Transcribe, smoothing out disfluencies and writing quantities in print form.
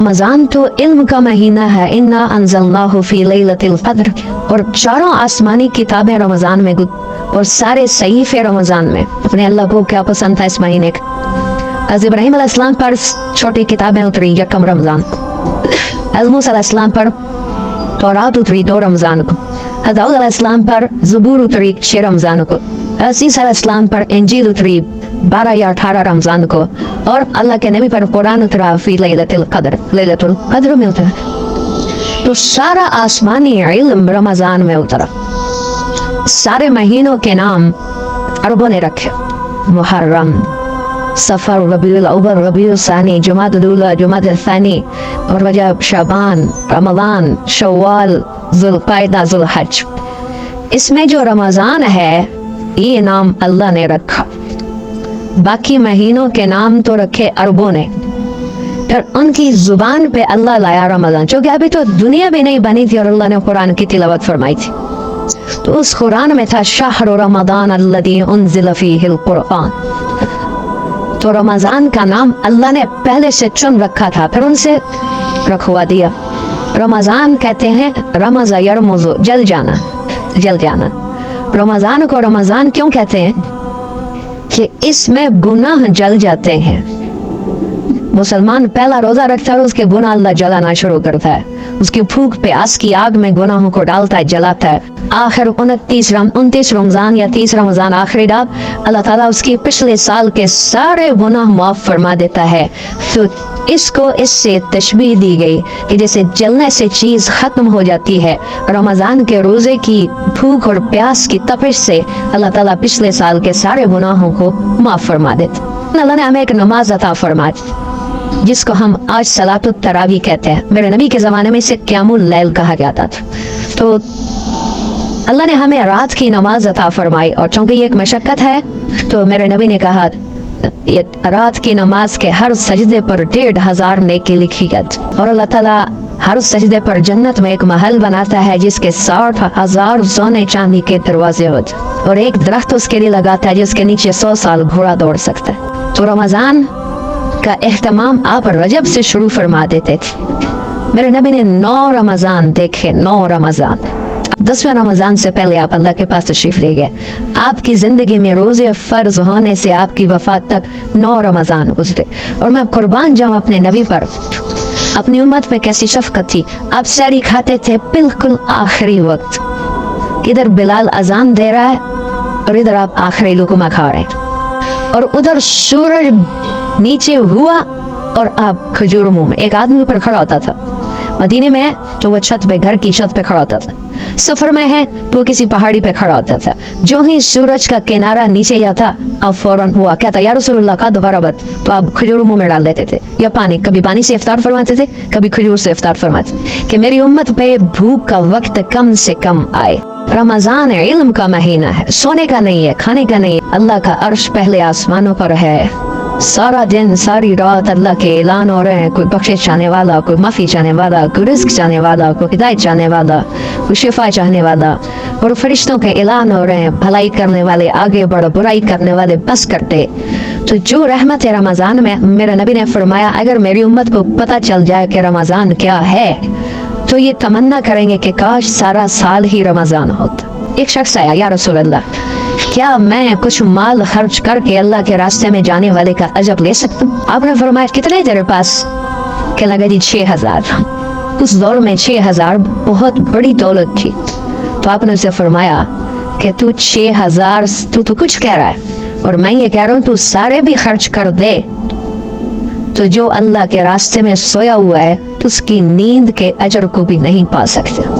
रमजान तो इल्म का महीना है, इन्ना अंज़लनाहु फी लैलतिल क़द्र, और चारों आसमानी किताबें रमजान में और सारे सहीफे रमजान में। अपने अल्लाह को क्या पसंद था इस महीने का। हज़रत इब्राहीम अलैहिस्सलाम पर छोटी किताबें उतरी यकम रमजान को, हज़रत मूसा अलैहिस्सलाम पर तौरात उतरी 2 रमजान को, हज़रत दाऊद अलैहिस्सलाम पर ज़बूर उतरी 6 रमजान को, हज़रत ईसा अलैहिस्सलाम पर इंजील उतरी 12 या 18 रमजान को, और अल्लाह के नबी पर कुरान उतरा फी लैलतिल क़द्र, लैलतुल क़द्र में उतरा। तो सारा आसमानी इल्म रमजान में उतरा। सारे महीनों के नाम अरबों ने रखे, मुहर्रम, सफर, रबीउल अव्वल, रबीउल सानी, जुमादुल ऊला, जुमादुल सानी, और रजब, शबान, रमज़ान, शव्वाल, ज़ुल्क़ाइदा, ज़ुल्हज। इसमें जो रमज़ान है ये नाम अल्लाह ने रखा, बाकी महीनों के नाम तो रखे अरबों ने। फिर उनकी जुबान पे अल्लाह लाया रमज़ान, जो कि अभी तो दुनिया भी नहीं बनी थी और अल्लाह ने कुरान की तिलावत फरमाई थी। तो उस कुरान में था शहर रमज़ान अल्लज़ी उन्ज़िल फ़ीहिल क़ुरआन। तो रमज़ान का नाम अल्लाह ने पहले से चुन रखा था, फिर उनसे रखवा दिया। रमज़ान कहते हैं रमज़ यरमुज़, जल जाना, जल जाना। रमज़ान को रमज़ान क्यों कहते हैं कि इसमें गुनाह जल जाते हैं। मुसलमान पहला रोजा रखता है, उसके गुनाह अल्लाह जलाना शुरू करता है, उसकी फूंक पे आस की आग में गुनाहों को डालता है, जलाता है। आखिर 29 रमजान या 30 रमजान आखिरी रात अल्लाह ताला उसकी पिछले साल के सारे गुनाह माफ फरमा देता है। तो इसको इससे तशबीह दी गई कि जैसे जलने से चीज खत्म हो जाती है, रमजान के रोजे की भूख और प्यास की तपिश से अल्लाह ताला पिछले साल के सारे गुनाहों को माफ फरमा देता। अल्लाह ने हमें एक नमाज अता फरमाई जिसको हम आज सलातुत तरावी कहते हैं। मेरे नबी के ज़माने में इसे क़यामुल लैल कहा जाता था। तो अल्लाह ने हमें रात की नमाज अता फरमाई, और चूंकि ये एक मशक्क़त है तो मेरे नबी ने कहा ये रात की नमाज के हर सजदे पर 1500 नेकी लिखी गई, और अल्लाह ताला हर सजदे पर जन्नत में एक महल बनाता है जिसके 60,000 सोने चांदी के दरवाजे होते, और एक दरख्त उसके लिए लगाता है जिसके नीचे 100 साल घोड़ा दौड़ सकता है। तो रमज़ान का एहतमाम आप रजब से शुरू फरमा देते थे। मेरे नबी ने 9 रमज़ान देखे, 9 रमज़ान। 10वें रमज़ान से पहले आप अल्लाह के पास तशरीफ ले गए। आपकी जिंदगी में रोजे फर्ज होने से आपकी वफात तक 9 रमज़ान गुजरे, और मैं कुर्बान जाऊं अपने नबी पर। अपनी उम्मत पे कैसी शफकत थी। आप सहरी खाते थे बिल्कुल आखिरी वक्त, इधर बिलाल अजान दे रहा है और इधर आप आखिरी लुक़मा खा रहे हैं, और उधर सूरज नीचे हुआ और आप खजूर मुंह में। एक आदमी ऊपर खड़ा होता था मदीने में, तो वो छत पे, घर की छत पे खड़ा होता था। सफर में है तो किसी पहाड़ी पे खड़ा होता था। जो ही सूरज का किनारा नीचे जाता अब फौरन हुआ कहता या रसूलुल्लाह का दोबारा बत, तो आप खजूर मुंह में डाल देते थे या पानी। कभी पानी से इफ्तार फरमाते थे, कभी खजूर से इफ्तार फरमाते कि मेरी उम्मत पे भूख का वक्त कम से कम आए। रमजान इल्म का महीना है, सोने का नहीं है, खाने का नहीं है। अल्लाह का अर्श पहले आसमानों पर है। सारा दिन सारी रात अल्लाह के ऐलान हो रहे हैं। कोई बख्शिश चाहने वाला, कोई माफ़ी चाहने वाला, कोई रिस्क चाहने वाला, कोई हिदायत चाहने वाला, कोई शिफा चाहने वाला, और फरिश्तों के ऐलान हो रहे हैं। भलाई करने वाले आगे बढ़ो, बुराई करने वाले बस करते। तो जो रहमत है रमज़ान में, मेरे नबी ने फरमाया अगर मेरी उम्मत को पता चल जाए कि रमज़ान क्या है तो ये तमन्ना करेंगे कि काश सारा साल ही रमज़ान होता। एक शख्स आया, या रसूल अल्लाह, क्या मैं कुछ माल खर्च करके अल्लाह के रास्ते में जाने वाले का अजर ले सकता हूँ? आपने फरमाया कितने तेरे पास? क्या लगा जी 6000। उस दौर में 6000 बहुत बड़ी दौलत थी। तो आपने उसे फरमाया कि तू 6000 तू कुछ कह रहा है और मैं ये कह रहा हूँ तू सारे भी खर्च कर दे, तो जो अल्लाह के रास्ते में सोया हुआ है तो उसकी नींद के अजर को भी नहीं पा सकते।